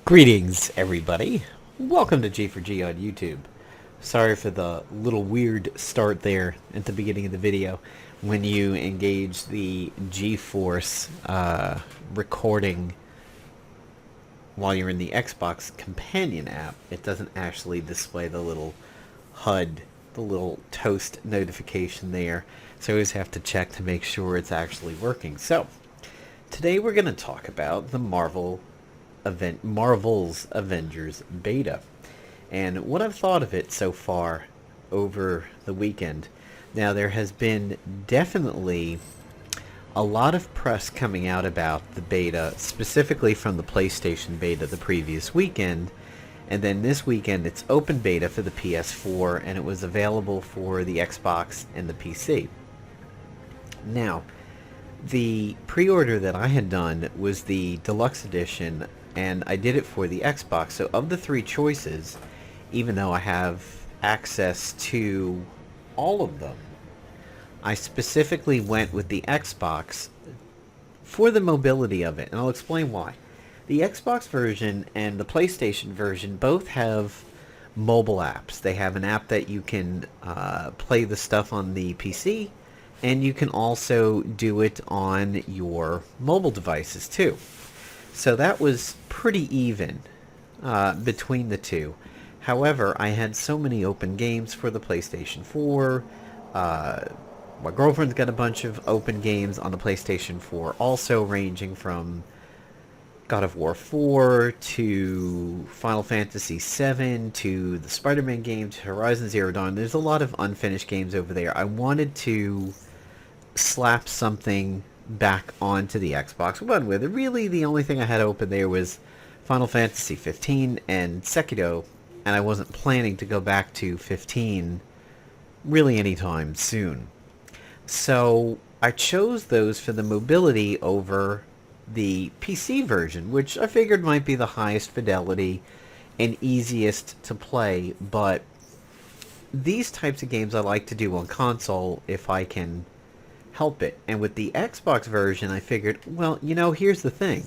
Greetings, everybody. Welcome to G4G on YouTube. Sorry for the little weird start there at the beginning of the video. When you engage the G-Force recording while you're in the Xbox companion app, it doesn't actually display the little HUD, the little toast notification there. So I always have to check to make sure it's actually working. So, today we're going to talk about the Marvel's Avengers-Beta, and what I've thought of it so far over the weekend. Now, there has been definitely a lot of press coming out about the beta, specifically from the PlayStation beta the previous weekend, and then this weekend it's open beta for the PS4, and it was available for the Xbox and the PC. Now, the pre-order that I had done was the deluxe edition, and I did it for the Xbox. So of the three choices, even though I have access to all of them, I specifically went with the Xbox for the mobility of it, and I'll explain why. The Xbox version and the PlayStation version both have mobile apps. They have an app that you can play the stuff on the PC, and you can also do it on your mobile devices too. So that was pretty even between the two. However, I had so many open games for the PlayStation 4. My girlfriend's got a bunch of open games on the PlayStation 4, also ranging from God of War 4 to Final Fantasy 7 to the Spider-Man game to Horizon Zero Dawn. There's a lot of unfinished games over there. I wanted to slap something back onto the Xbox One with it. Really, the only thing I had open there was Final Fantasy 15 and Sekiro, and I wasn't planning to go back to 15 really anytime soon. So I chose those for the mobility over the PC version, which I figured might be the highest fidelity and easiest to play, but these types of games I like to do on console if I can help it. And with the Xbox version, I figured, well, here's the thing.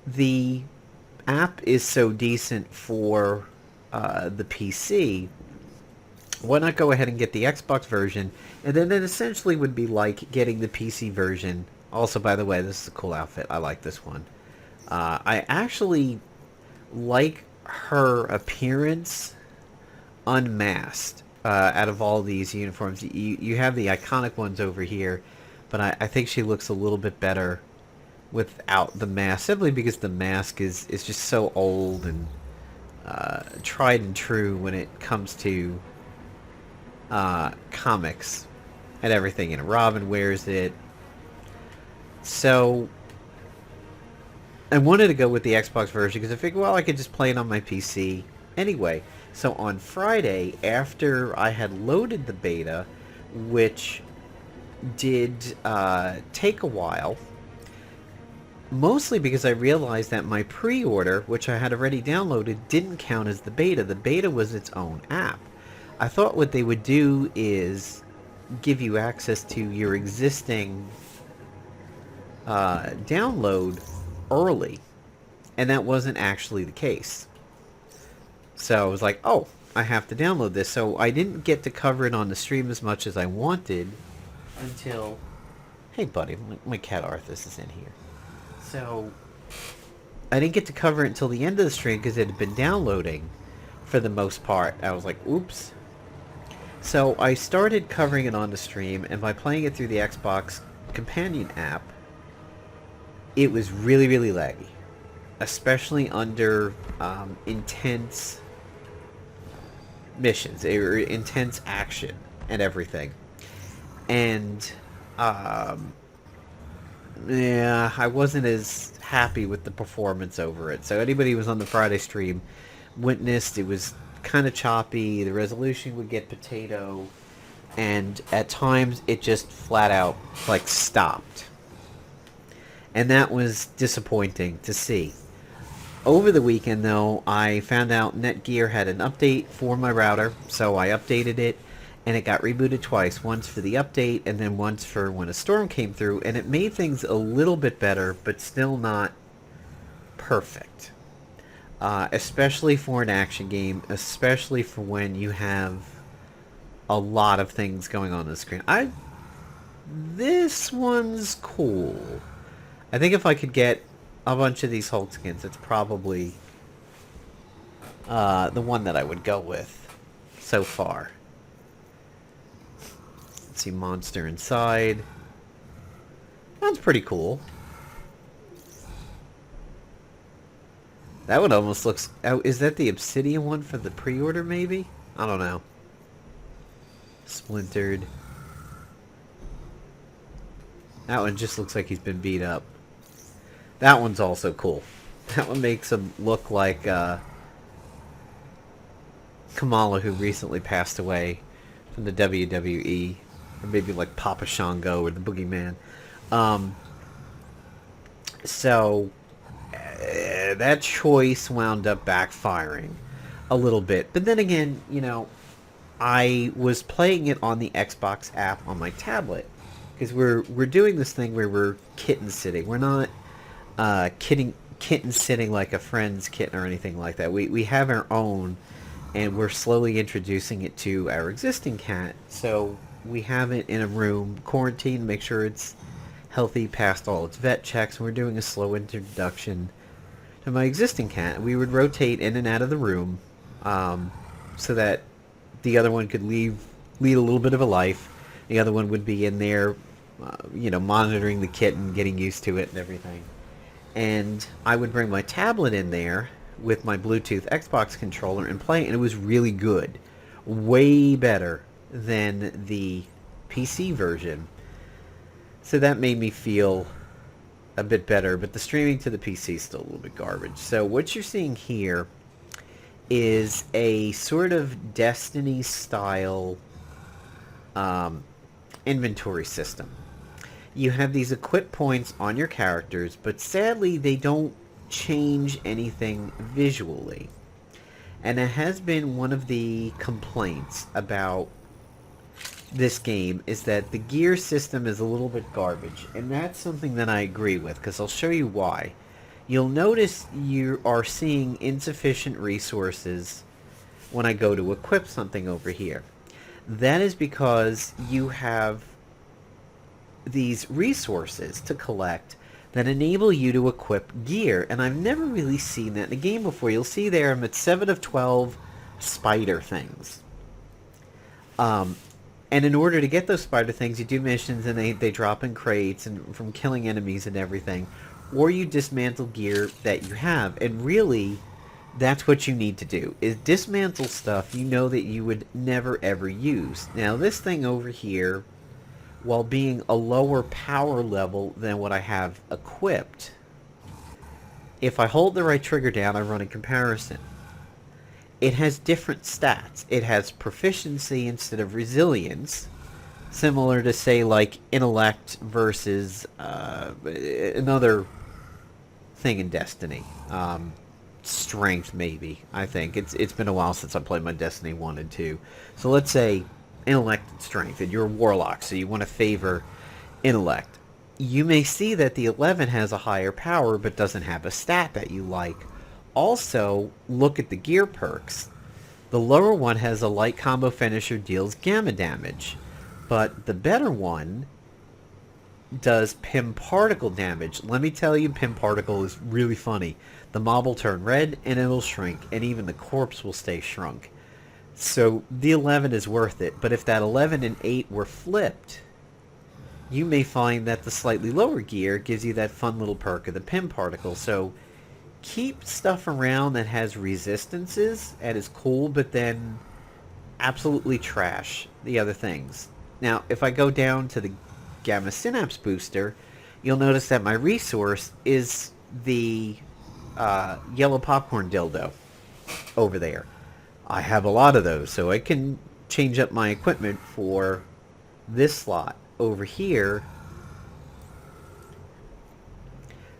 The app is so decent for the PC. Why not go ahead and get the Xbox version? And then it essentially would be like getting the PC version. Also, by the way, this is a cool outfit. I like this one. I actually like her appearance unmasked. Out of all these uniforms, you have the iconic ones over here, but I think she looks a little bit better without the mask, simply because the mask is just so old and tried and true when it comes to comics and everything. And Robin wears it. So I wanted to go with the Xbox version because I figured, well, I could just play it on my PC anyway. So on Friday, after I had loaded the beta, which did take a while, mostly because I realized that my pre-order, which I had already downloaded, didn't count as the beta. The beta was its own app. I thought what they would do is give you access to your existing download early, and that wasn't actually the case. So I was like, oh, I have to download this. So I didn't get to cover it on the stream as much as I wanted until... Hey, buddy, my cat Arthas is in here. So I didn't get to cover it until the end of the stream because it had been downloading for the most part. I was like, oops. So I started covering it on the stream, and by playing it through the Xbox companion app, it was really, really laggy. Especially under intense missions, or intense action and everything. And yeah, I wasn't as happy with the performance over it. So anybody who was on the Friday stream witnessed it was kind of choppy, the resolution would get potato, and at times it just flat out like stopped. And that was disappointing to see. Over the weekend, though, I found out Netgear had an update for my router, so I updated it, and it got rebooted twice, once for the update and then once for when a storm came through, and it made things a little bit better, but still not perfect. especially for an action game, especially for when you have a lot of things going on the screen. This one's cool. I think if I could get a bunch of these Hulk skins, it's probably the one that I would go with so far. Let's see, monster inside. That's pretty cool. That one almost looks... Oh, is that the obsidian one for the pre-order, maybe? I don't know. Splintered. That one just looks like he's been beat up. That one's also cool. That one makes him look like Kamala, who recently passed away from the WWE. Or maybe like Papa Shango or the Boogeyman. That choice wound up backfiring a little bit. But then again, you know, I was playing it on the Xbox app on my tablet. Because we're doing this thing where we're kitten sitting. We're not kitten sitting like a friend's kitten or anything like that. We have our own, and we're slowly introducing it to our existing cat. So we have it in a room, quarantined, make sure it's healthy, passed all its vet checks, and we're doing a slow introduction to my existing cat. We would rotate in and out of the room so that the other one could lead a little bit of a life. The other one would be in there, monitoring the kitten, getting used to it and everything. And I would bring my tablet in there with my Bluetooth Xbox controller and play, and it was really good. Way better than the PC version. So that made me feel a bit better, but the streaming to the PC is still a little bit garbage. So what you're seeing here is a sort of Destiny-style inventory system. You have these equip points on your characters, but sadly they don't change anything visually. And it has been one of the complaints about this game is that the gear system is a little bit garbage. And that's something that I agree with, because I'll show you why. You'll notice you are seeing insufficient resources when I go to equip something over here. That is because you have these resources to collect that enable you to equip gear, and I've never really seen that in a game before. You'll see there I'm at 7 of 12 spider things. And in order to get those spider things, you do missions, and they drop in crates and from killing enemies and everything, or you dismantle gear that you have. And really, that's what you need to do, is dismantle stuff you know that you would never ever use. Now this thing over here, while being a lower power level than what I have equipped, if I hold the right trigger down, I run a comparison. It has different stats. It has proficiency instead of resilience, similar to, say, like intellect versus another thing in Destiny. Strength, maybe, I think. It's been a while since I played my Destiny 1 and 2. So let's say intellect and strength, and you're a warlock, so you want to favor intellect. You may see that the 11 has a higher power, but doesn't have a stat that you like. Also, look at the gear perks. The lower one has a light combo finisher, deals gamma damage, but the better one does Pim particle damage. Let me tell you, Pim particle is really funny. The mob will turn red and it'll shrink, and even the corpse will stay shrunk. So the 11 is worth it, but if that 11 and 8 were flipped, you may find that the slightly lower gear gives you that fun little perk of the Pim particle. So keep stuff around that has resistances and is cool, but then absolutely trash the other things. Now, if I go down to the Gamma Synapse booster, you'll notice that my resource is the yellow popcorn dildo over there. I have a lot of those, so I can change up my equipment for this slot. Over here,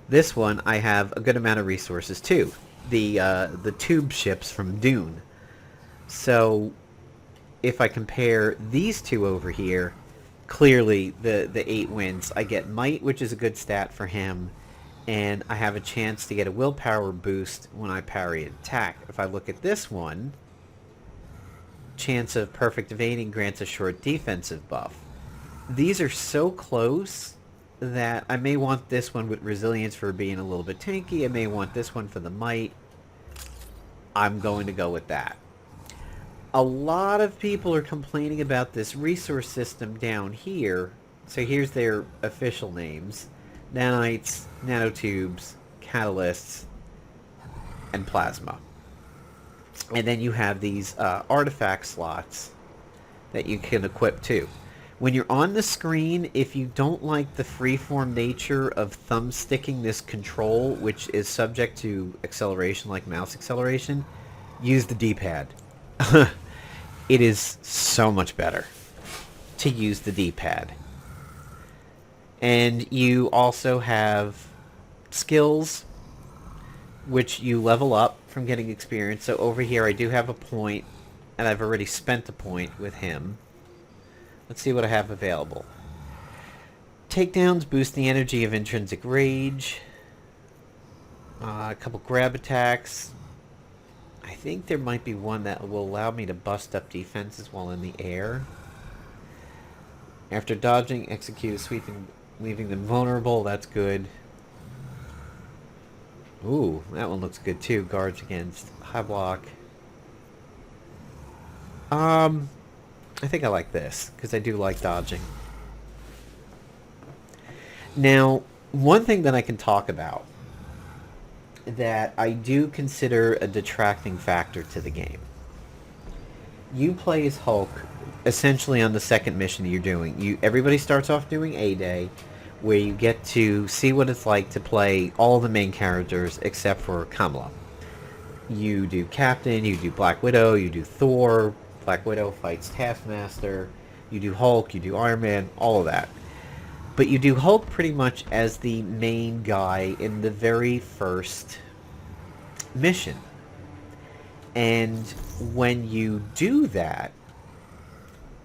this one, I have a good amount of resources too. The tube ships from Dune. So if I compare these two over here, clearly the 8 wins. I get might, which is a good stat for him, and I have a chance to get a willpower boost when I parry an attack. If I look at this one, chance of perfect evading grants a short defensive buff. These are so close that I may want this one with resilience for being a little bit tanky. I may want this one for the might. I'm going to go with that. A lot of people are complaining about this resource system down here. So here's their official names. Nanites, nanotubes, catalysts, and plasma. And then you have these artifact slots that you can equip too. When you're on the screen, if you don't like the freeform nature of thumbsticking this control, which is subject to acceleration like mouse acceleration, use the D-pad. It is so much better to use the D-pad. And you also have skills, which you level up from getting experience. So over here I do have a point, and I've already spent a point with him. Let's see what I have available. Takedowns boost the energy of intrinsic rage. A couple grab attacks. I think there might be one that will allow me to bust up defenses while in the air. After dodging, execute a sweep, leaving them vulnerable. That's good. Ooh, that one looks good too. Guards against high block. I think I like this, because I do like dodging. Now, one thing that I can talk about that I do consider a detracting factor to the game. You play as Hulk essentially on the second mission that you're doing. Everybody starts off doing A-Day, where you get to see what it's like to play all the main characters except for Kamala. You do Captain, you do Black Widow, you do Thor, Black Widow fights Taskmaster, you do Hulk, you do Iron Man, all of that. But you do Hulk pretty much as the main guy in the very first mission. And when you do that,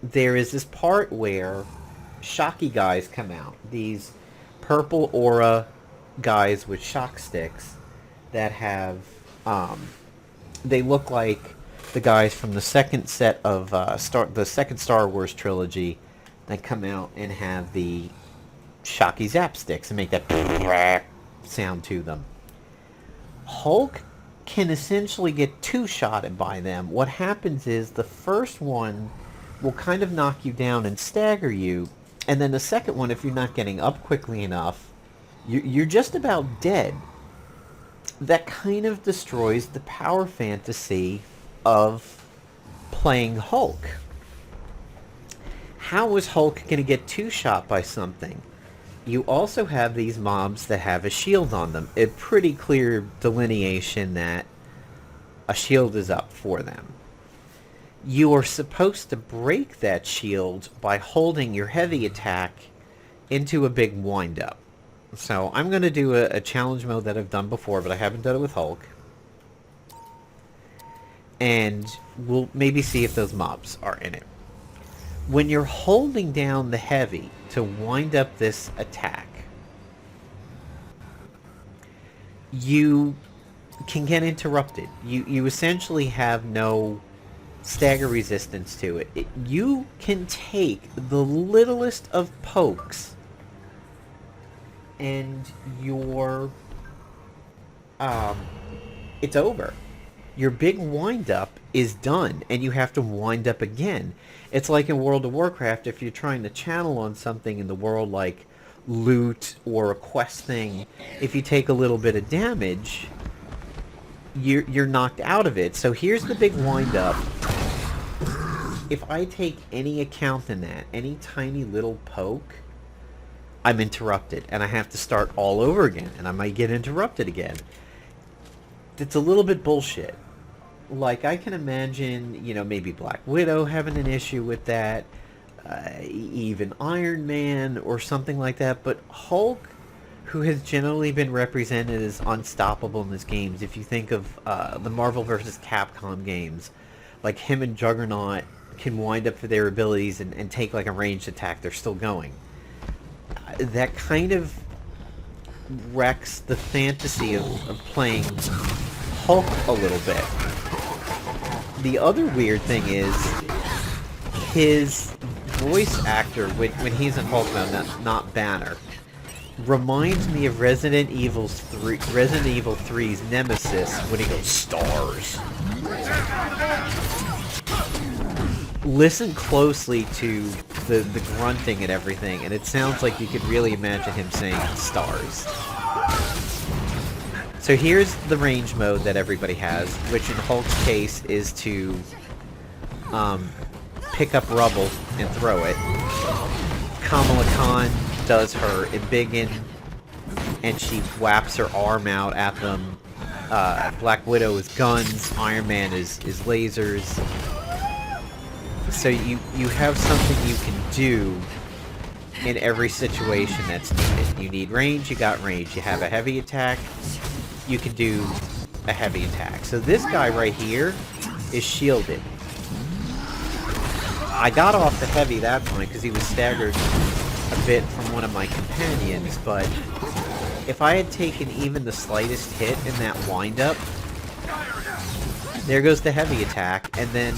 there is this part where shocky guys come out. These purple aura guys with shock sticks that have, they look like the guys from the second set of the second Star Wars trilogy that come out and have the shocky zap sticks and make that sound to them. Hulk can essentially get two-shotted by them. What happens is the first one will kind of knock you down and stagger you, and then the second one, if you're not getting up quickly enough, you're just about dead. That kind of destroys the power fantasy of playing Hulk. How is Hulk going to get two-shot by something? You also have these mobs that have a shield on them. A pretty clear delineation that a shield is up for them. You are supposed to break that shield by holding your heavy attack into a big wind-up. So I'm going to do a challenge mode that I've done before, but I haven't done it with Hulk. And we'll maybe see if those mobs are in it. When you're holding down the heavy to wind up this attack, you can get interrupted. You essentially have no stagger resistance to it. You can take the littlest of pokes and it's over. Your big wind-up is done, and you have to wind up again. It's like in World of Warcraft, if you're trying to channel on something in the world like loot or a quest thing, if you take a little bit of damage, you're knocked out of it. So here's the big wind-up. If I take any account in that, any tiny little poke, I'm interrupted, and I have to start all over again, and I might get interrupted again. It's a little bit bullshit. Like, I can imagine, maybe Black Widow having an issue with that, even Iron Man or something like that, but Hulk, who has generally been represented as unstoppable in his games, if you think of the Marvel vs. Capcom games, like him and Juggernaut can wind up for their abilities and take like a ranged attack, they're still going. That kind of wrecks the fantasy of playing Hulk a little bit. The other weird thing is his voice actor when he's in Hulk mode, not Banner, reminds me of Resident Evil 3's Nemesis when he goes, "Stars." Listen closely to the grunting and everything, and it sounds like you could really imagine him saying "stars." So here's the range mode that everybody has, which in Hulk's case is to pick up rubble and throw it. Kamala Khan does her embiggen, and she whaps her arm out at them. Black Widow is guns, Iron Man is lasers. So you have something you can do in every situation that's needed. You need range, you got range. You have a heavy attack, you can do a heavy attack. So this guy right here is shielded. I got off the heavy that time because he was staggered a bit from one of my companions, but if I had taken even the slightest hit in that windup, there goes the heavy attack, and then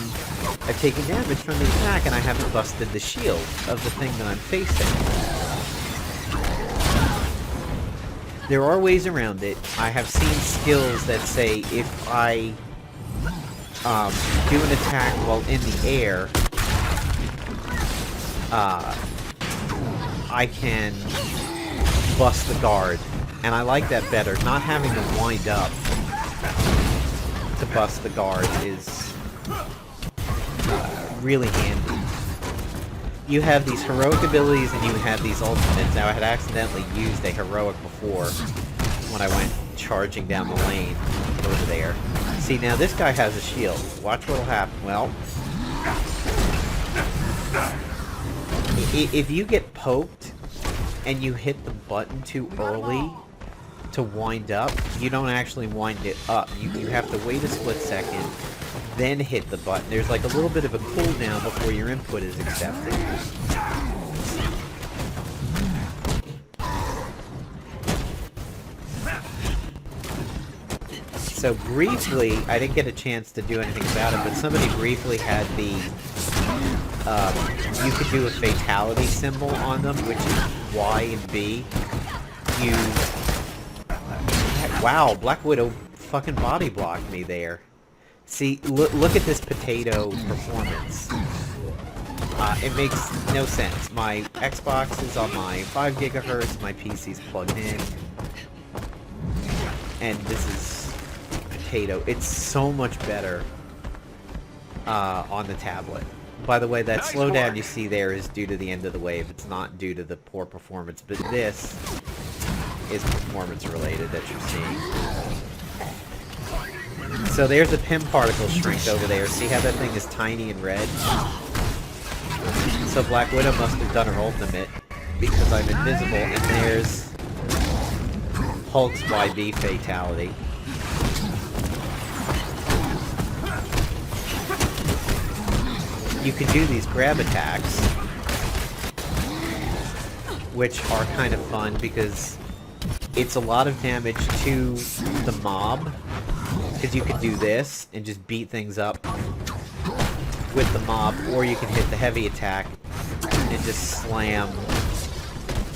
I've taken damage from the attack and I haven't busted the shield of the thing that I'm facing. There are ways around it. I have seen skills that say if I do an attack while in the air, I can bust the guard. And I like that better. Not having to wind up to bust the guard is really handy. You have these heroic abilities and you have these ultimates. Now I had accidentally used a heroic before when I went charging down the lane over there. See, now this guy has a shield. Watch what'll happen. Well, if you get poked and you hit the button too early to wind up, you don't actually wind it up. You have to wait a split second, then hit the button. There's like a little bit of a cooldown before your input is accepted. So briefly, I didn't get a chance to do anything about it, but somebody briefly had the you could do a fatality symbol on them, which is Y and B. Wow, Black Widow fucking body blocked me there. See, look at this potato performance. It makes no sense. My Xbox is on my 5 gigahertz, my PC's plugged in, and this is potato. It's so much better on the tablet. By the way, that slowdown you see there is due to the end of the wave. It's not due to the poor performance, but this is performance related that you're seeing. So there's a Pym particle shrink over there. See how that thing is tiny and red? So Black Widow must have done her ultimate because I'm invisible, and there's Hulk's YB fatality. You can do these grab attacks, which are kind of fun because it's a lot of damage to the mob, because you can do this and just beat things up with the mob, or you can hit the heavy attack and just slam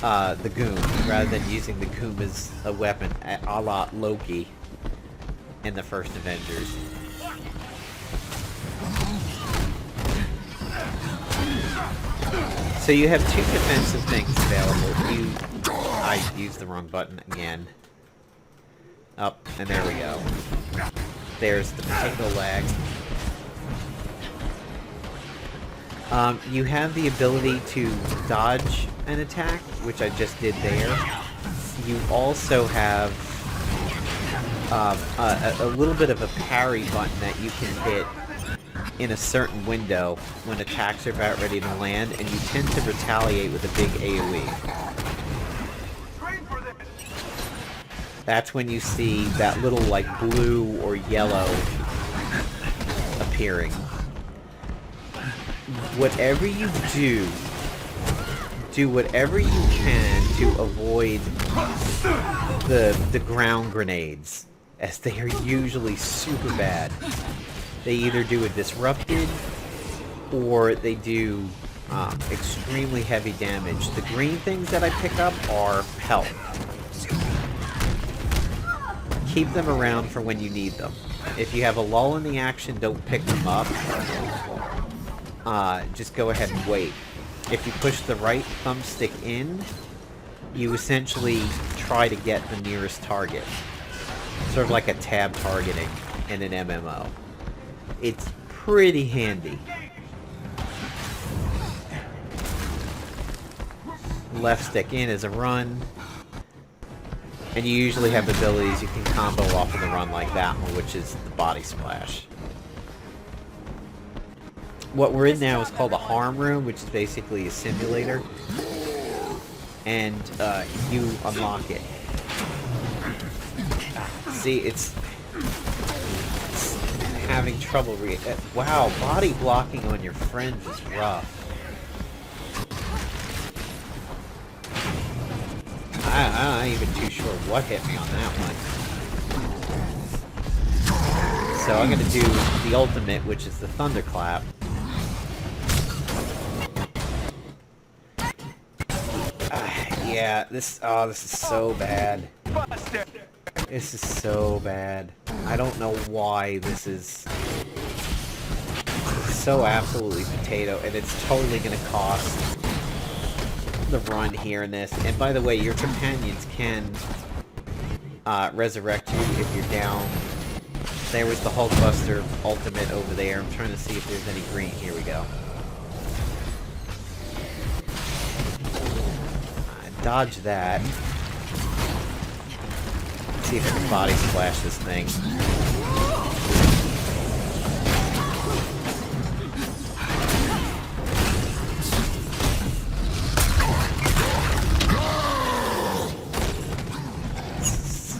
the goon, rather than using the goon as a weapon, a la Loki in the first Avengers. So you have two defensive things available. I used the wrong button again. Up, and there we go. There's the potato lag. You have the ability to dodge an attack, which I just did there. You also have a little bit of a parry button that you can hit in a certain window when attacks are about ready to land, and you tend to retaliate with a big AoE. That's when you see that little like blue or yellow appearing. Whatever you do whatever you can to avoid the ground grenades, as they are usually super bad. They either do a disrupted, or they do extremely heavy damage. The green things that I pick up are help. Keep them around for when you need them. If you have a lull in the action, don't pick them up. Just go ahead and wait. If you push the right thumbstick in, you essentially try to get the nearest target. Sort of like a tab targeting in an MMO. It's pretty handy. Left stick in is a run. And you usually have abilities you can combo off of the run like that one, which is the body splash. What we're in now is called a harm room, which is basically a simulator. And you unlock it. See, it's having trouble wow, body blocking on your friends is rough. I'm not even too sure what hit me on that one. So I'm gonna do the ultimate, which is the thunderclap. Yeah, this is so bad. This is so bad. I don't know why this is so absolutely potato, and it's totally gonna cost the run here in this. And by the way, your companions can resurrect you if you're down. There was the Hulkbuster ultimate over there. I'm trying to see if there's any green. Here we go. Dodge that. Let's see if I can body splash this thing.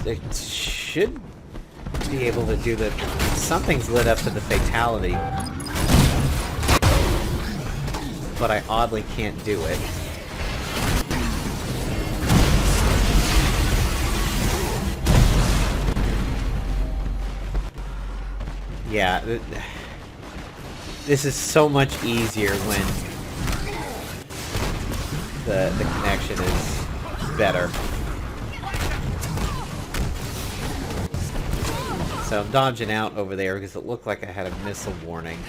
It should be able to do the... Something's lit up to the fatality. But I oddly can't do it. Yeah, this is so much easier when the connection is better. So I'm dodging out over there because it looked like I had a missile warning.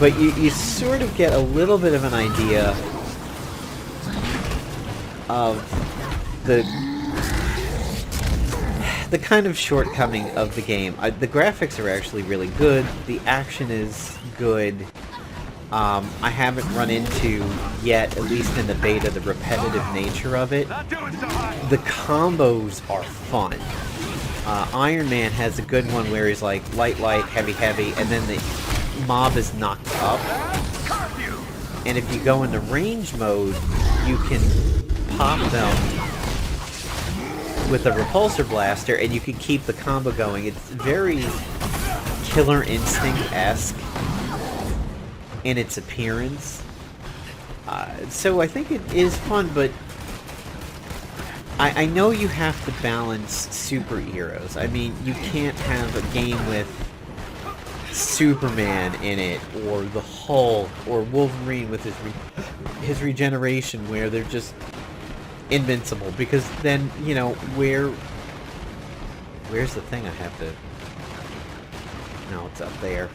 But you sort of get a little bit of an idea of the kind of shortcoming of the game. The graphics are actually really good. The action is good. I haven't run into yet, at least in the beta, the repetitive nature of it. The combos are fun. Iron Man has a good one where he's like light, light, heavy, heavy, and then the mob is knocked up. And if you go into range mode, you can pop them with a repulsor blaster, and you can keep the combo going. It's very Killer Instinct-esque in its appearance. So I think it is fun, but I know you have to balance superheroes. I mean, you can't have a game with Superman in it, or the Hulk, or Wolverine with his regeneration, where they're just invincible, because then, you know, where's the thing I have to... No, it's up there.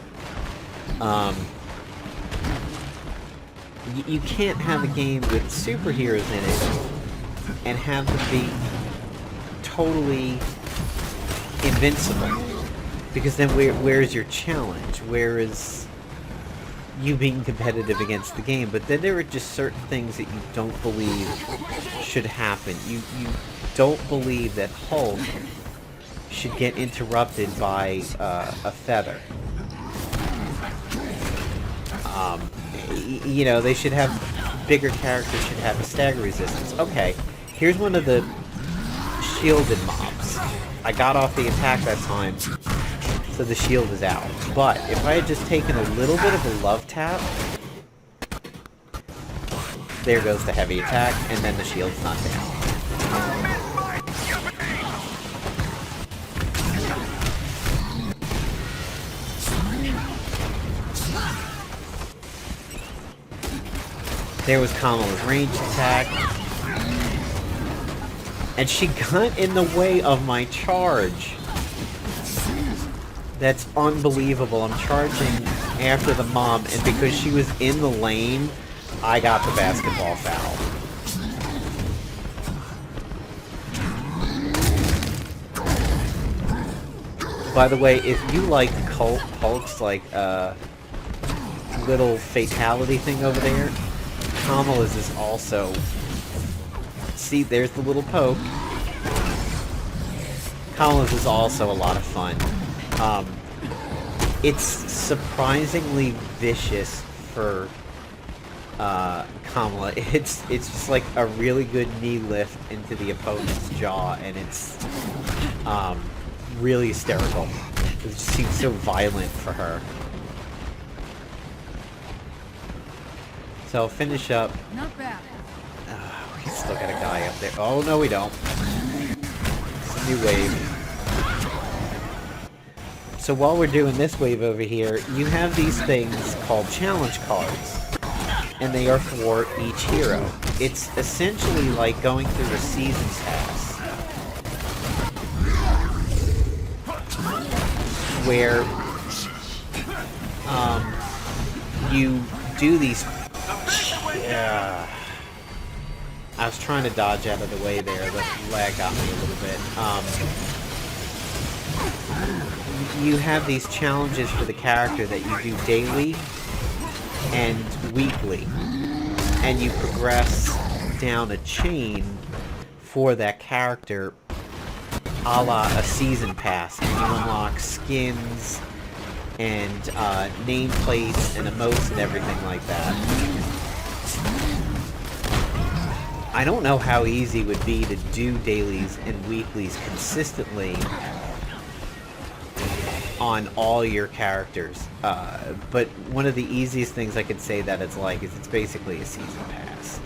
You can't have a game with superheroes in it and have them be totally invincible, because then where's your challenge? Where is you being competitive against the game? But then there are just certain things that you don't believe should happen. You don't believe that Hulk should get interrupted by a feather. You know, they should have... Bigger characters should have a stagger resistance. Okay, here's one of the shielded mobs. I got off the attack that time, so the shield is out. But if I had just taken a little bit of a love tap, There goes the heavy attack, and then the shield's not down. There was Kamala's ranged attack. And she got in the way of my charge. That's unbelievable. I'm charging after the mom, and because she was in the lane, I got the basketball foul. By the way, if you like Hulk's like little fatality thing over there, Kamala's is also. See, there's the little poke. Kamala's is also a lot of fun. It's surprisingly vicious for Kamala. It's just like a really good knee lift into the opponent's jaw, and it's really hysterical. It just seems so violent for her. So I'll finish up. Not bad. We still got a guy up there. Oh no, we don't. It's a new wave. So while we're doing this wave over here, you have these things called challenge cards. And they are for each hero. It's essentially like going through a season pass. Where you do these... I was trying to dodge out of the way there. The lag got me a little bit. You have these challenges for the character that you do daily and weekly. And you progress down a chain for that character a la a season pass. And you unlock skins and nameplates and emotes and everything like that. I don't know how easy it would be to do dailies and weeklies consistently on all your characters. But one of the easiest things I could say that it's like is it's basically a season pass.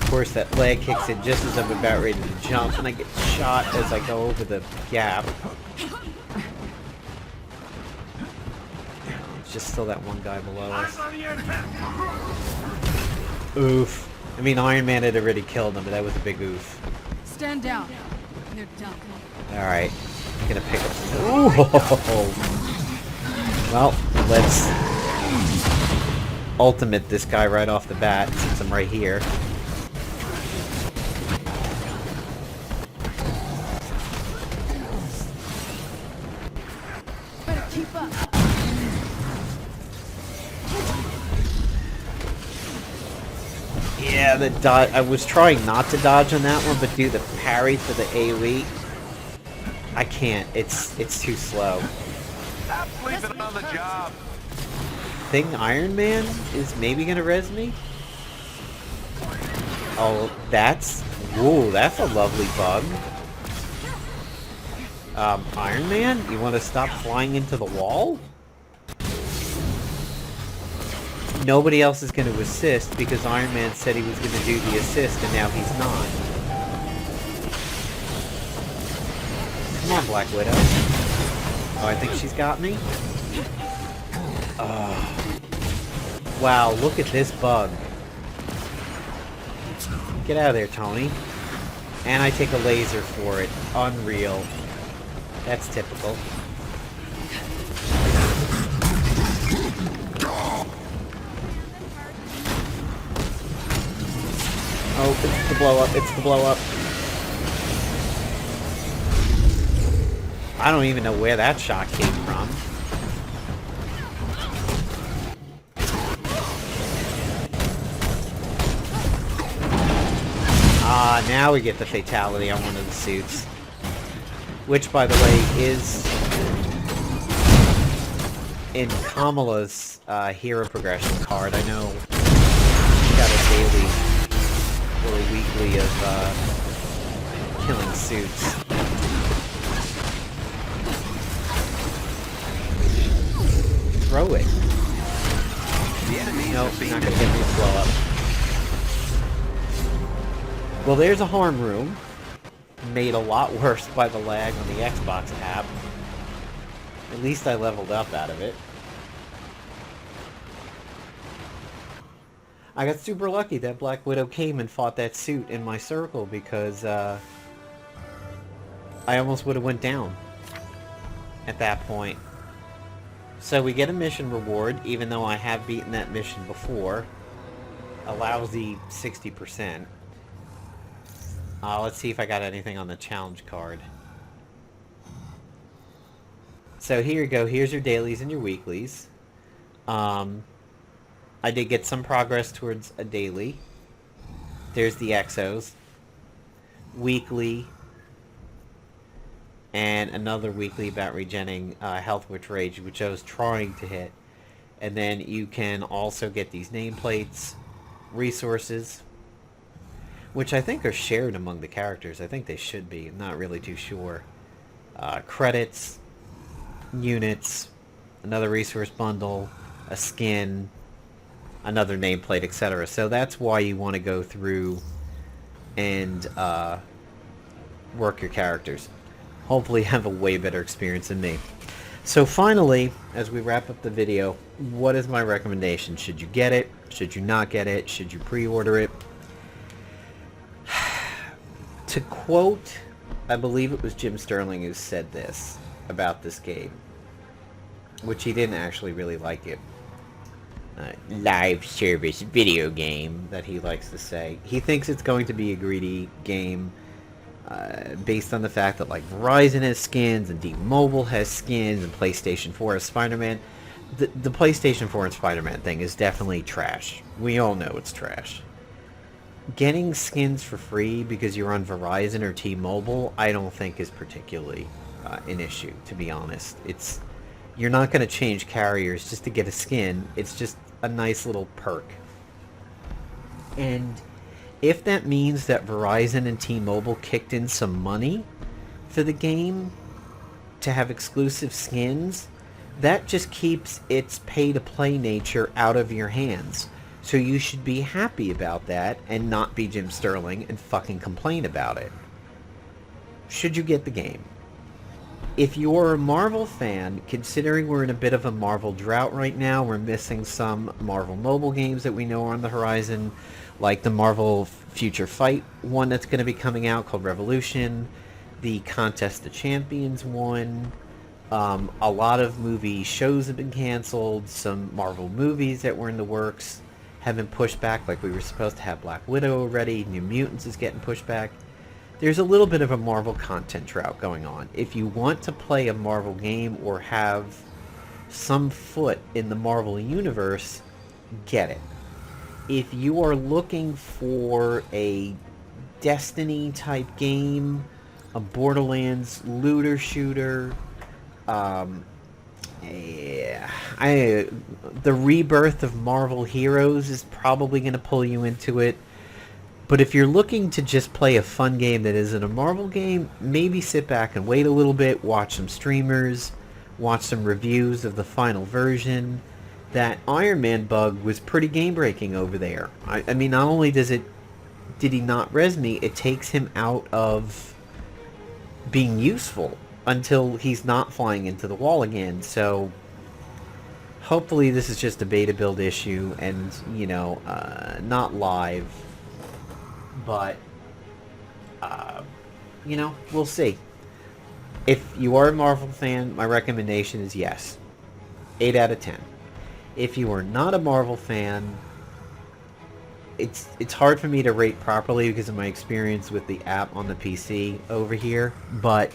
Of course, that leg kicks in just as I'm about ready to jump, and I get shot as I go over the gap. Just still that one guy below us. Oof. I mean, Iron Man had already killed him, but that was a big oof. Stand down. They're done. Alright. I'm gonna pick up some... Ooh! Well, let's... ultimate this guy right off the bat, since I'm right here. Better keep up. Yeah, the dodge. I was trying not to dodge on that one, but do the parry for the AoE. I can't. It's too slow. Stop sleeping on the job. Think Iron Man is maybe gonna res me? Oh, that's... Whoa, that's a lovely bug. Iron Man? You want to stop flying into the wall? Nobody else is going to assist because Iron Man said he was going to do the assist and now he's not. Come on, Black Widow. Oh, I think she's got me? Oh. Wow, look at this bug. Get out of there, Tony. And I take a laser for it. Unreal. That's typical. Oh, it's the blow up, it's the blow up. I don't even know where that shot came from. Ah, now we get the fatality on one of the suits. Which, by the way, is in Kamala's hero progression card. I know she got a daily or a weekly of killing suits. throw it. The enemies Nope, are being not gonna get me to blow up. Well, there's a harm room. Made a lot worse by the lag on the Xbox app. At least I leveled up out of it. I got super lucky that Black Widow came and fought that suit in my circle because I almost would have went down at that point. So we get a mission reward, even though I have beaten that mission before. A lousy 60%. Let's see if I got anything on the challenge card. So here you go. Here's your dailies and your weeklies. I did get some progress towards a daily. There's the exos. Weekly. And another weekly about regenning health with rage, which I was trying to hit. And then you can also get these nameplates, resources, which I think are shared among the characters. I think they should be. I'm not really too sure. Credits, units, another resource bundle, a skin, another nameplate, etc. So that's why you want to go through and work your characters. Hopefully have a way better experience than me. So finally, as we wrap up the video, what is my recommendation? Should you get it? Should you not get it? Should you pre-order it? To quote, I believe it was Jim Sterling who said this about this game, which he didn't actually really like it. Live service video game, that he likes to say. He thinks it's going to be a greedy game based on the fact that like Verizon has skins and T-Mobile has skins and PlayStation 4 has Spider-Man. The PlayStation 4 and Spider-Man thing is definitely trash. We all know it's trash. Getting skins for free because you're on Verizon or T-Mobile, I don't think is particularly an issue, to be honest. You're not going to change carriers just to get a skin. It's just a nice little perk. And if that means that Verizon and T-Mobile kicked in some money for the game to have exclusive skins, that just keeps its pay-to-play nature out of your hands. So you should be happy about that and not be Jim Sterling and fucking complain about it. Should you get the game? If you're a Marvel fan, considering we're in a bit of a Marvel drought right now, we're missing some Marvel mobile games that we know are on the horizon, like the Marvel Future Fight one that's going to be coming out called Revolution, the Contest of Champions one. A lot of movie shows have been canceled. Some Marvel movies that were in the works have been pushed back, like we were supposed to have Black Widow already. New Mutants is getting pushed back. There's a little bit of a Marvel content drought going on. If you want to play a Marvel game or have some foot in the Marvel universe, get it. If you are looking for a Destiny type game, a Borderlands looter shooter, the rebirth of Marvel Heroes is probably going to pull you into it. But if you're looking to just play a fun game that isn't a Marvel game, maybe sit back and wait a little bit, watch some streamers, watch some reviews of the final version. That Iron Man bug was pretty game-breaking over there. I mean, not only did he not res me, it takes him out of being useful until he's not flying into the wall again. So hopefully this is just a beta build issue and, you know, not live. But, you know, we'll see. If you are a Marvel fan, my recommendation is yes. 8 out of 10. If you are not a Marvel fan, it's hard for me to rate properly because of my experience with the app on the PC over here. But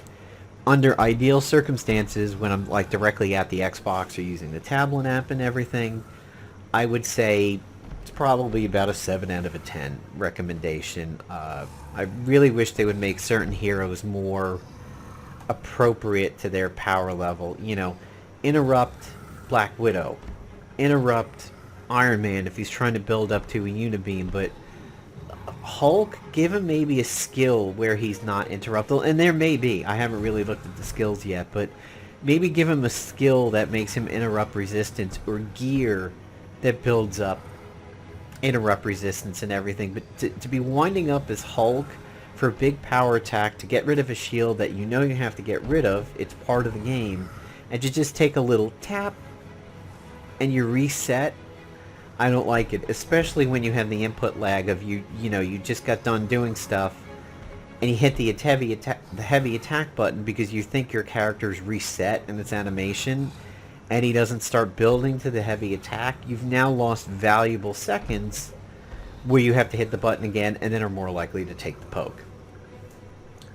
under ideal circumstances, when I'm like directly at the Xbox or using the tablet app and everything, I would say it's probably about a 7 out of a 10 recommendation. I really wish they would make certain heroes more appropriate to their power level. You know, interrupt Black Widow. Interrupt Iron Man if he's trying to build up to a Unibeam, but Hulk, give him maybe a skill where he's not interruptible, and there may be. I haven't really looked at the skills yet, but maybe give him a skill that makes him interrupt resistance, or gear that builds up interrupt resistance and everything. But to be winding up as Hulk for a big power attack, to get rid of a shield that you know you have to get rid of, it's part of the game, and to just take a little tap and you reset, I don't like it. Especially when you have the input lag of you know, you just got done doing stuff and you hit the heavy attack button because you think your character's reset in its animation, and he doesn't start building to the heavy attack. You've now lost valuable seconds where you have to hit the button again and then are more likely to take the poke.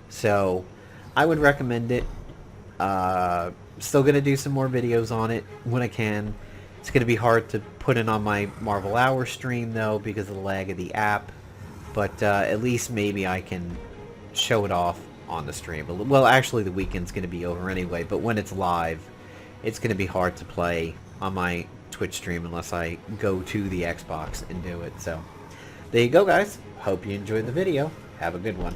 So I would recommend it. Still going to do some more videos on it when I can. It's going to be hard to put it on my Marvel Hour stream though because of the lag of the app, but at least maybe I can show it off on the stream. Well, actually the weekend's going to be over anyway, but when it's live, it's going to be hard to play on my Twitch stream unless I go to the Xbox and do it. So there you go, guys. Hope you enjoyed the video. Have a good one.